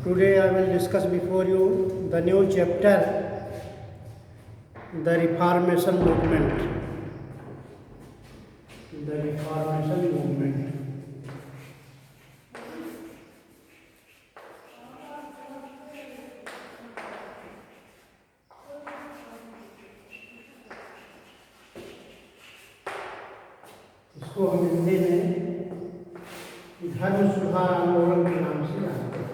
Today I will discuss before you the new chapter, the Reformation movement. The Reformation movement. इसको हम हिंदी में धर्म सुधार आंदोलन के नाम से जानते हैं।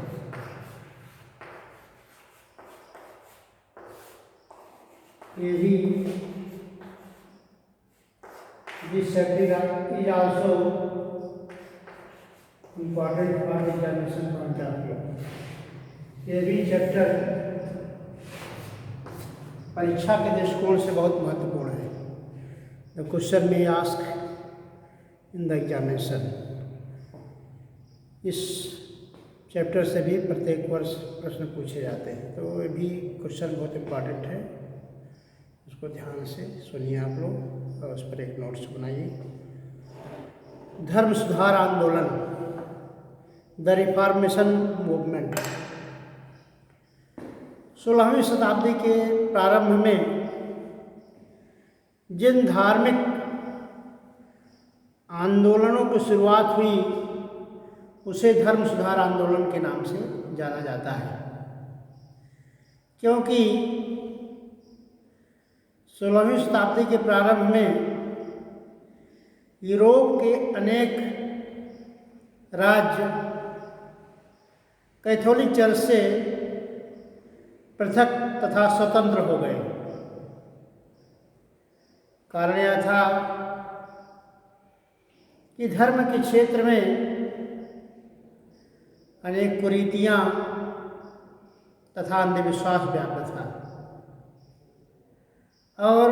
ये भी this chapter is also important for examination point of view. ये भी चैप्टर परीक्षा के दृष्टिकोण से बहुत महत्वपूर्ण है। The question may ask in the examination. इस चैप्टर से भी प्रत्येक वर्ष प्रश्न पूछे जाते हैं, तो ये भी क्वेश्चन बहुत इम्पॉर्टेंट है। उसको ध्यान से सुनिए आप लोग और उस पर एक नोट्स बनाइए। धर्म सुधार आंदोलन, द रिफॉर्मेशन मूवमेंट। 16वीं शताब्दी के प्रारंभ में जिन धार्मिक आंदोलनों की शुरुआत हुई उसे धर्म सुधार आंदोलन के नाम से जाना जाता है, क्योंकि 16वीं शताब्दी के प्रारंभ में यूरोप के अनेक राज्य कैथोलिक चर्च से पृथक तथा स्वतंत्र हो गए। कारण यह था कि धर्म के क्षेत्र में अनेक कुरीतियाँ तथा अंधविश्वास व्याप्त था और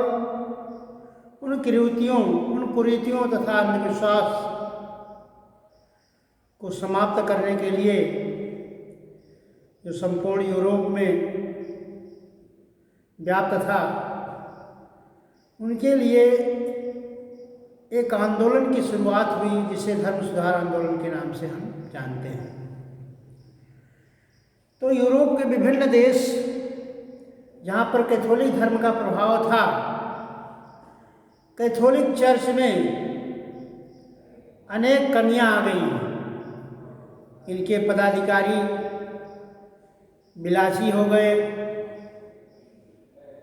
उन कुरीतियों तथा अंधविश्वास को समाप्त करने के लिए जो संपूर्ण यूरोप में व्याप्त था, उनके लिए एक आंदोलन की शुरुआत हुई जिसे धर्म सुधार आंदोलन के नाम से हम जानते हैं। तो यूरोप के विभिन्न देश जहाँ पर कैथोलिक धर्म का प्रभाव था, कैथोलिक चर्च में अनेक कमियाँ आ गई। इनके पदाधिकारी विलासी हो गए,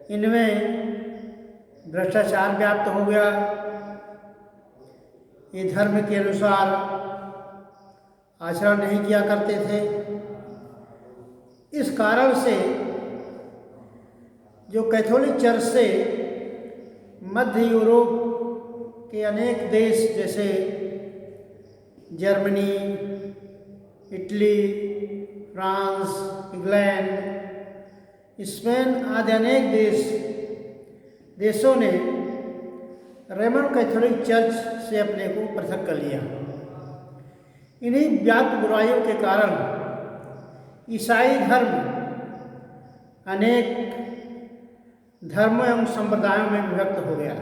इनमें भ्रष्टाचार व्याप्त हो गया, ये धर्म के अनुसार आचरण नहीं किया करते थे। इस कारण से जो कैथोलिक चर्च से मध्य यूरोप के अनेक देश जैसे Germany, Italy, France, England, Spain आदि अनेक देशों ने रोमन कैथोलिक चर्च से अपने को पृथक कर लिया। इन्हीं व्याप्त बुराइयों के कारण ईसाई धर्म अनेक धर्मों एवं संप्रदायों में विभक्त हो गया।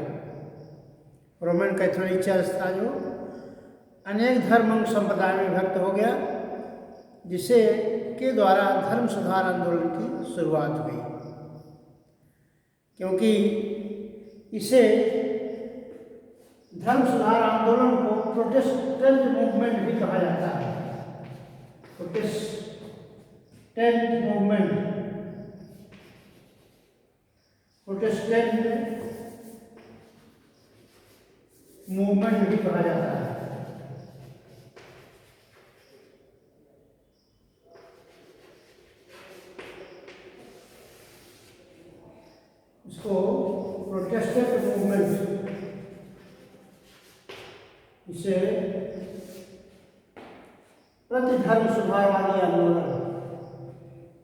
रोमन कैथोलिक चर्च था जो अनेक धर्म एवं संप्रदायों में विभक्त हो गया, जिसे के द्वारा धर्म सुधार आंदोलन की शुरुआत हुई, क्योंकि इसे धर्म सुधार आंदोलन को प्रोटेस्टेंट मूवमेंट भी कहा जाता है। प्रोटेस्टेंट मूवमेंट भी कहा जाता है। इसको प्रोटेस्टेंट मूवमेंट, इसे प्रति धर्म सुधारवादी आंदोलन,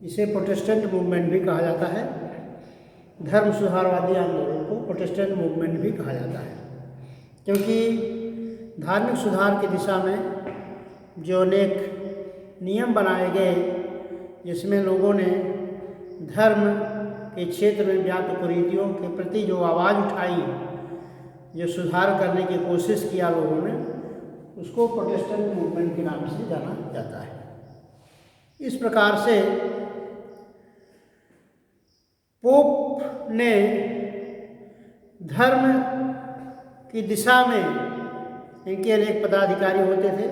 इसे प्रोटेस्टेंट मूवमेंट भी कहा जाता है। धर्म सुधारवादी आंदोलन को प्रोटेस्टेंट मूवमेंट भी कहा जाता है, क्योंकि धार्मिक सुधार की दिशा में जो अनेक नियम बनाए गए, जिसमें लोगों ने धर्म के क्षेत्र में व्याप्त कुरीतियों के प्रति जो आवाज़ उठाई, जो सुधार करने की कोशिश किया लोगों ने, उसको प्रोटेस्टेंट मूवमेंट के नाम से जाना जाता है। इस प्रकार से पोप ने धर्म की दिशा में इनके अनेक पदाधिकारी होते थे।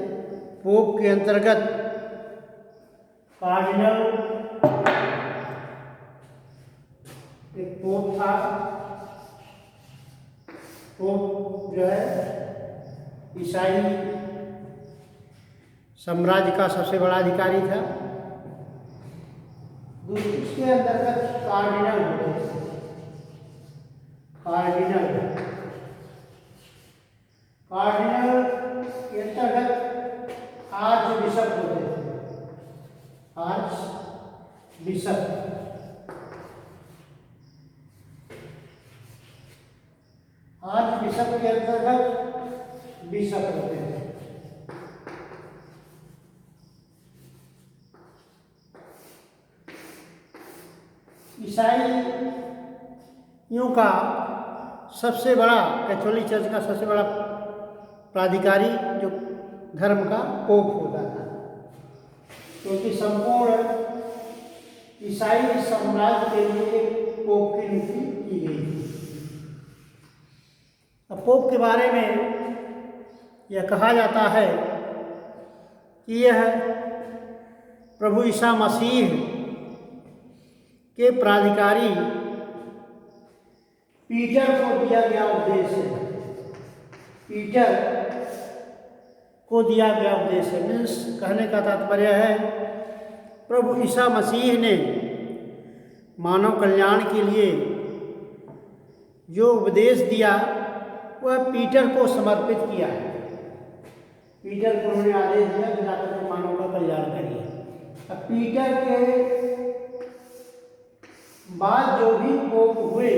पोप के अंतर्गत कार्डिनल एक पोप था। पोप जो है ईसाई साम्राज्य का सबसे बड़ा अधिकारी था। इसके अंतर्गत कार्डिनल होते थे। कार्डिनल के अंतर्गत आर्च बिशप होते थे। आर्च बिशप के अंतर्गत बिशप होते थे। ईसाइयों का सबसे बड़ा, कैथोलिक चर्च का सबसे बड़ा प्राधिकारी जो धर्म का पोप होता था, क्योंकि संपूर्ण ईसाई साम्राज्य के लिए पोप की नियुक्ति की गई थी। अब पोप के बारे में यह कहा जाता है कि यह प्रभु ईसा मसीह के प्राधिकारी पीटर को दिया गया उपदेश है। पीटर को दिया गया उपदेश है। मीन्स कहने का तात्पर्य है प्रभु ईसा मसीह ने मानव कल्याण के लिए जो उपदेश दिया वह पीटर को समर्पित किया है। पीटर को उन्होंने आदेश दिया कि जाकर के मानव का कल्याण करिए। अब पीटर के बाद जो भी पोप हुए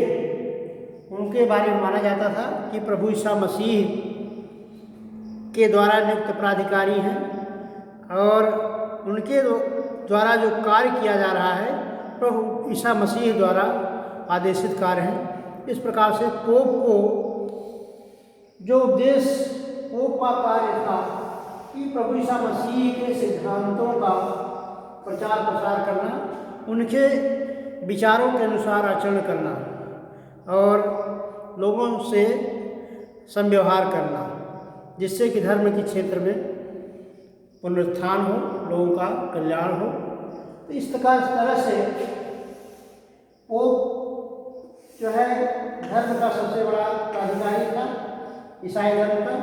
उनके बारे में माना जाता था कि प्रभु ईसा मसीह के द्वारा नियुक्त प्राधिकारी हैं और उनके द्वारा जो कार्य किया जा रहा है प्रभु ईसा मसीह द्वारा आदेशित कार्य हैं। इस प्रकार से पोप को जो उपदेश पोप का कार्य था कि प्रभु ईसा मसीह के सिद्धांतों का प्रचार प्रसार करना, उनके विचारों के अनुसार आचरण करना और लोगों से संव्यवहार करना, जिससे कि धर्म के क्षेत्र में पुनरुत्थान हो, लोगों का कल्याण हो। तो इस तरह से पोप जो है धर्म का सबसे बड़ा प्राधिकारी था ईसाई धर्म का।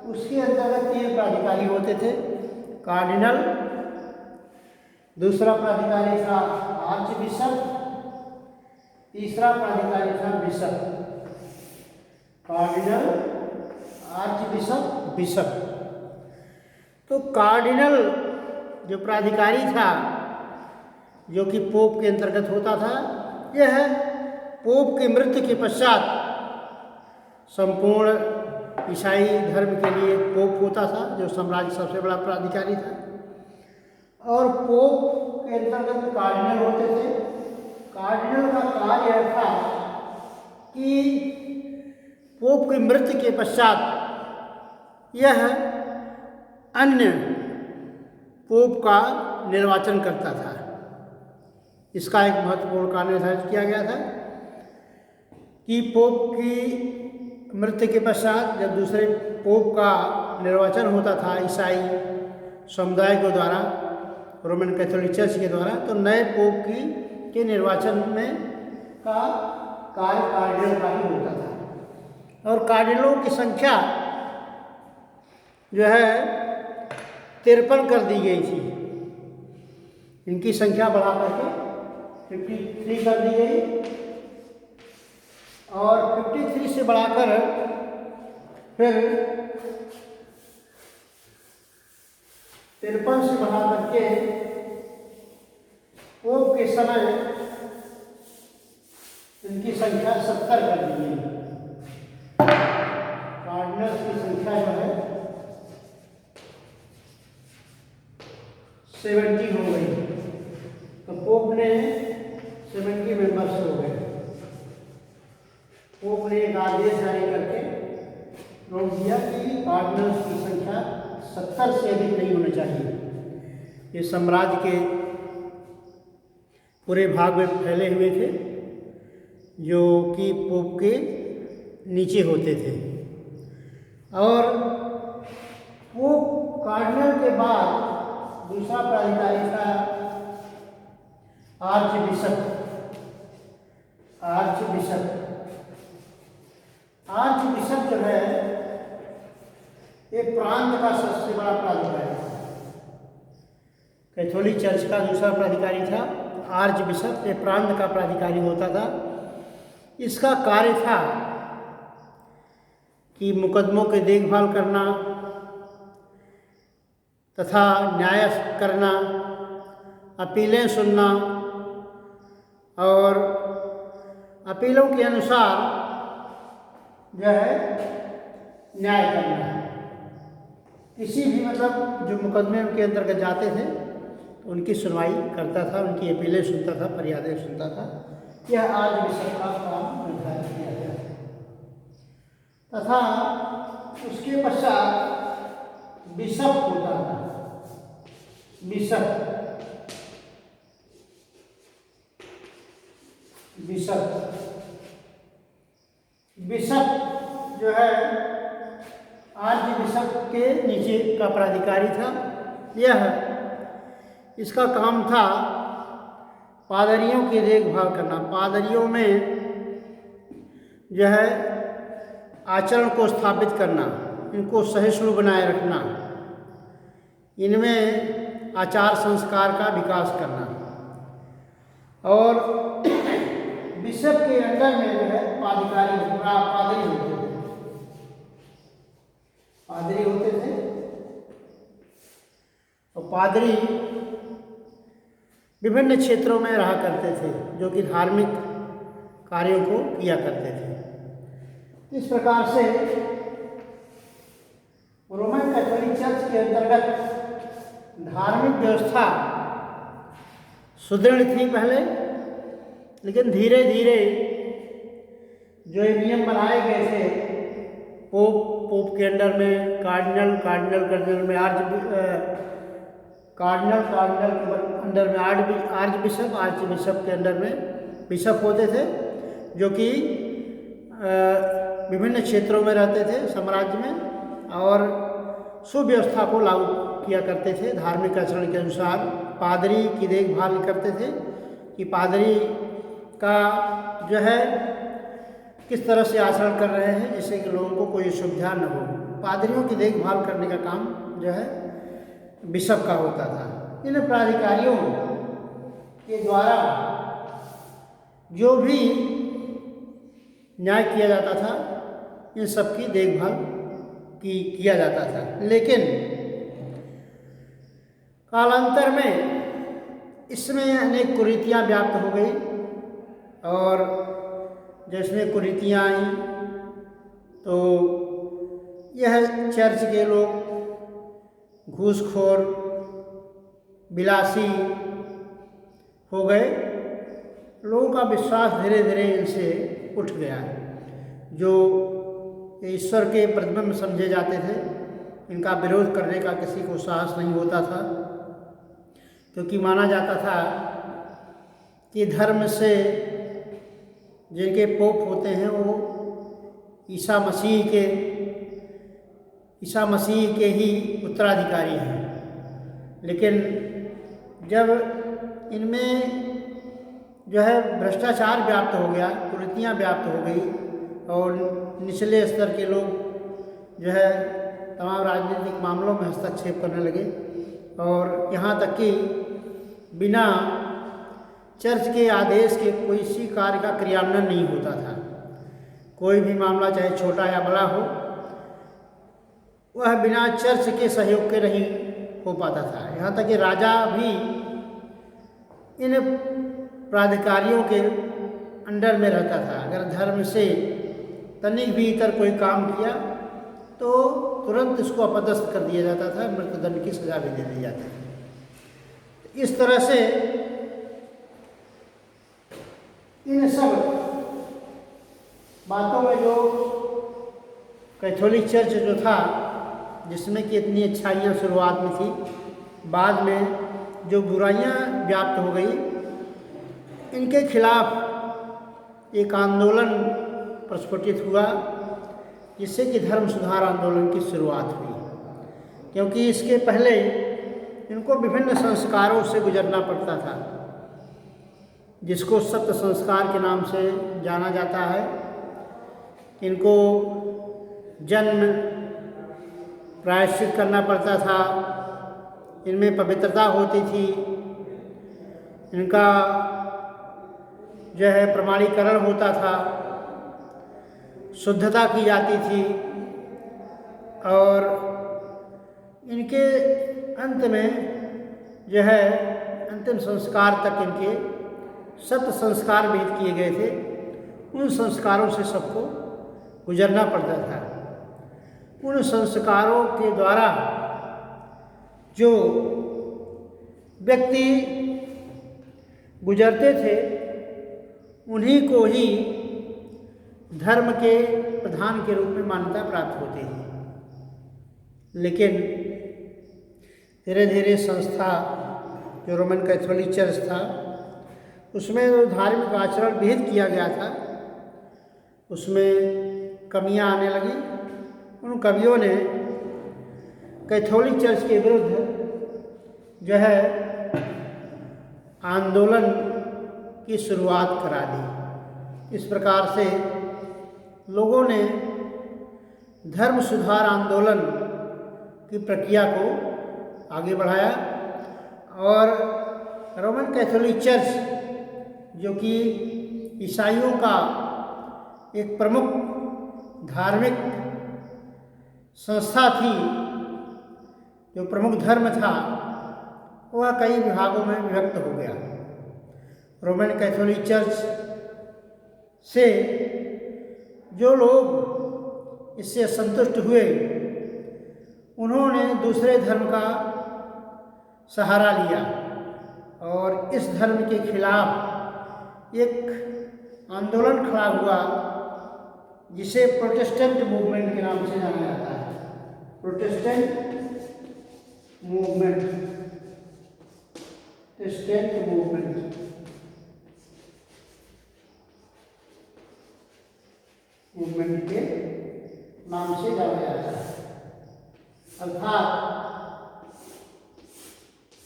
उसके अंतर्गत 3 प्राधिकारी होते थे। कार्डिनल, दूसरा प्राधिकारी था आर्च बिशप, तीसरा प्राधिकारी था bishop. Cardinal, arch bishop, bishop. तो कार्डिनल जो प्राधिकारी था जो कि पोप के अंतर्गत होता था, यह पोप की मृत्यु के पश्चात संपूर्ण ईसाई धर्म के लिए पोप होता था, जो साम्राज्य सबसे बड़ा प्राधिकारी था। और पोप के अंतर्गत कार्डिनल होते थे। कार्डिनल का कार्य यह था कि पोप की मृत्यु के पश्चात यह अन्य पोप का निर्वाचन करता था। इसका एक महत्वपूर्ण कार्य निर्धारित किया गया था कि पोप की मृत्यु के पश्चात जब दूसरे पोप का निर्वाचन होता था ईसाई समुदाय के द्वारा, रोमन कैथोलिक चर्च के द्वारा, तो नए पोप के निर्वाचन में का कार्य कार्डिनल का ही होता था। और कार्डिनलों की संख्या जो है 53 कर दी गई थी। इनकी संख्या बढ़ा करके 53 कर दी गई और 53 से बढ़ाकर फिर 53 से बढ़ा करके पोप के समय इनकी संख्या 70 कर दी गई। कार्डिनल्स की संख्या जो है 70 हो गई। तो पोप ने 70 मेंबर्स हो गए। पोप ने एक आदेश जारी करके रोक दिया कि कार्डिनल्स की संख्या 70 से अधिक नहीं होनी चाहिए। ये साम्राज्य के पूरे भाग में फैले हुए थे, जो कि पोप के नीचे होते थे। और पोप कार्डिनल के बाद दूसरा प्राधिकारी था आर्च बिशप। आर्च बिशप जो है ये प्रांत का सबसे बड़ा प्राधिकारी था। कैथोलिक चर्च का दूसरा प्राधिकारी था आर्च बिशप। ये प्रांत का प्राधिकारी होता था। इसका कार्य था कि मुकदमों की देखभाल करना तथा न्याय करना, अपीलें सुनना और अपीलों के अनुसार जो है न्याय करना। किसी भी मतलब जो मुकदमे उनके अंतर्गत जाते थे तो उनकी सुनवाई करता था, उनकी अपीलें सुनता था, फरियादें सुनता था। यह आर्च बिशप का काम निर्धारित किया गया तथा उसके पश्चात बिशप होता था। बिशप जो है आर्च बिशप के नीचे का प्राधिकारी था। इसका काम था पादरियों की देखभाल करना, पादरियों में जो है आचरण को स्थापित करना, इनको सहिष्णु बनाए रखना, इनमें आचार संस्कार का विकास करना। और बिशप के अंडर में जो है पादरी होते थे। और पादरी विभिन्न क्षेत्रों में रहा करते थे, जो कि धार्मिक कार्यों को किया करते थे। इस प्रकार से रोमन कैथोलिक चर्च के अंतर्गत धार्मिक व्यवस्था सुदृढ़ थी पहले, लेकिन धीरे धीरे जो ये नियम बनाए गए थे पोप के अंडर में कार्डिनल में कार्डिनल के अंडर में आर्च बिशप के अंडर में बिशप होते थे, जो कि विभिन्न क्षेत्रों में रहते थे साम्राज्य में और सुव्यवस्था को लागू किया करते थे धार्मिक आचरण के अनुसार। पादरी की देखभाल करते थे कि पादरी का जो है किस तरह से आचरण कर रहे हैं, जिससे कि लोगों को कोई सुविधा न हो। पादरियों की देखभाल करने का काम जो है बिशप का होता था। इन प्राधिकारियों के द्वारा जो भी न्याय किया जाता था, इन सब की देखभाल किया जाता था। लेकिन कालांतर में इसमें अनेक कुरीतियाँ व्याप्त हो गई और जिसमें कुरीतियाँ आई तो यह चर्च के लोग घूसखोर विलासी हो गए। लोगों का विश्वास धीरे धीरे इनसे उठ गया। जो ईश्वर के प्रतिबिंब समझे जाते थे, इनका विरोध करने का किसी को साहस नहीं होता था, क्योंकि माना जाता था कि धर्म से जिनके पोप होते हैं वो ईसा मसीह के ही उत्तराधिकारी हैं। लेकिन जब इनमें जो है भ्रष्टाचार व्याप्त हो गया, कुरीतियाँ व्याप्त हो गई और निचले स्तर के लोग जो है तमाम राजनीतिक मामलों में हस्तक्षेप करने लगे और यहाँ तक कि बिना चर्च के आदेश के कोई सी कार्य का क्रियान्वयन नहीं होता था। कोई भी मामला चाहे छोटा या बड़ा हो, वह बिना चर्च के सहयोग के नहीं हो पाता था। यहाँ तक कि राजा भी इन प्राधिकारियों के अंडर में रहता था। अगर धर्म से तनिक भी इतर कोई काम किया तो तुरंत इसको अपदस्थ कर दिया जाता था, मृत्युदंड की सजा भी दे दी जाती थी। इस तरह से इन सब बातों में जो कैथोलिक चर्च जो था, जिसमें कि इतनी अच्छाइयाँ शुरुआत में थी, बाद में जो बुराइयां व्याप्त हो गई, इनके खिलाफ एक आंदोलन प्रस्फुटित हुआ, जिससे कि धर्म सुधार आंदोलन की शुरुआत हुई। क्योंकि इसके पहले इनको विभिन्न संस्कारों से गुजरना पड़ता था, जिसको सत्य संस्कार के नाम से जाना जाता है। इनको जन्म प्रायश्चित करना पड़ता था, इनमें पवित्रता होती थी, इनका जो है प्रमाणीकरण होता था, शुद्धता की जाती थी, और इनके अंत में जो है अंतिम संस्कार तक इनके सत्य संस्कार विहित किए गए थे। उन संस्कारों से सबको गुजरना पड़ता था। उन संस्कारों के द्वारा जो व्यक्ति गुजरते थे, उन्हीं को ही धर्म के प्रधान के रूप में मान्यता प्राप्त होती थी। लेकिन धीरे धीरे संस्था जो रोमन कैथोलिक चर्च था, उसमें जो धार्मिक आचरण विहित किया गया था, उसमें कमियां आने लगी। उन कवियों ने कैथोलिक चर्च के विरुद्ध जो है आंदोलन की शुरुआत करा दी। इस प्रकार से लोगों ने धर्म सुधार आंदोलन की प्रक्रिया को आगे बढ़ाया, और रोमन कैथोलिक चर्च जो कि ईसाइयों का एक प्रमुख धार्मिक संस्था थी, जो प्रमुख धर्म था, वह कई विभागों में विभक्त हो गया। रोमन कैथोलिक चर्च से जो लोग इससे संतुष्ट हुए, उन्होंने दूसरे धर्म का सहारा लिया और इस धर्म के खिलाफ एक आंदोलन खड़ा हुआ, जिसे प्रोटेस्टेंट मूवमेंट के नाम से जाना जाता है। प्रोटेस्टेंट मूवमेंट, प्रोटेस्टेंट मूवमेंट के नाम से जाना जाता है। अर्थात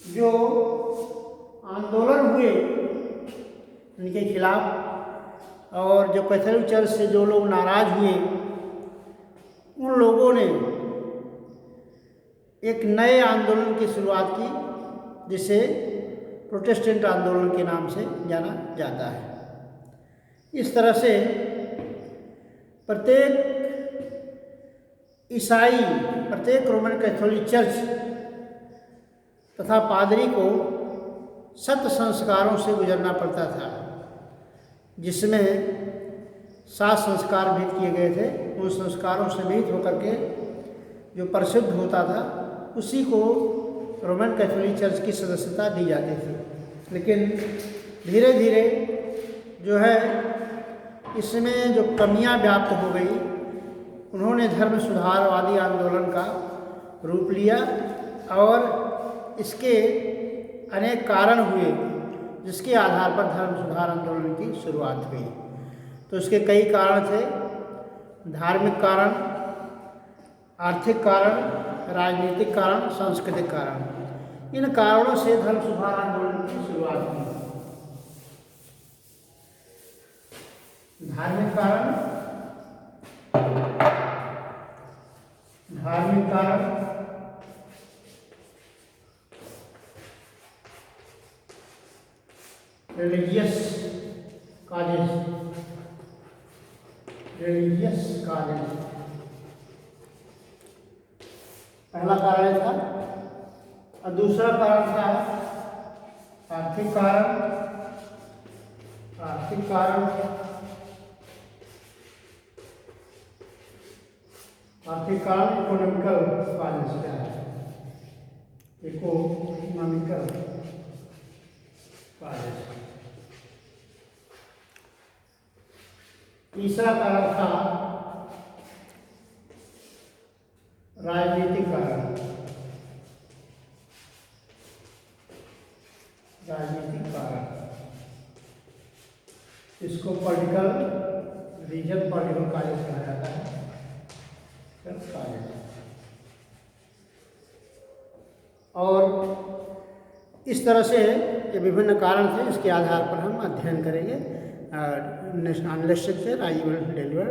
जो आंदोलन हुए उनके खिलाफ, और जो कैथोलिक चर्च से जो लोग नाराज हुए, उन लोगों ने एक नए आंदोलन की शुरुआत की, जिसे प्रोटेस्टेंट आंदोलन के नाम से जाना जाता है। इस तरह से प्रत्येक ईसाई, प्रत्येक रोमन कैथोलिक चर्च तथा पादरी को सत्य संस्कारों से गुजरना पड़ता था, जिसमें 7 संस्कार विहित किए गए थे। उन संस्कारों से विहित होकर के जो परिशुद्ध होता था, उसी को रोमन कैथोलिक चर्च की सदस्यता दी जाती थी। लेकिन धीरे धीरे जो है इसमें जो कमियां व्याप्त हो गई, उन्होंने धर्म सुधारवादी आंदोलन का रूप लिया, और इसके अनेक कारण हुए, जिसके आधार पर धर्म सुधार आंदोलन की शुरुआत हुई। तो इसके कई कारण थे: धार्मिक कारण, आर्थिक कारण, राजनीतिक कारण, सांस्कृतिक कारण। इन कारणों से धर्म सुधार आंदोलन की शुरुआत हुई। धार्मिक कारण, रिलीजियस काजेज, पहला कारण था। और दूसरा कारण था आर्थिक कारण, इकोनॉमिकल काजेज क्या है, इकोनॉमिकल काजेज। तीसरा कारण था राजनीतिक कारण। राजनीतिक कारण, इसको पॉलिटिकल रीजन, पॉलिटिकल कॉलेज कहा जाता है, कॉलेज। और इस तरह से ये विभिन्न कारण थे, इसके आधार पर हम अध्ययन करेंगे। नेशनल से राजीव डेलीवर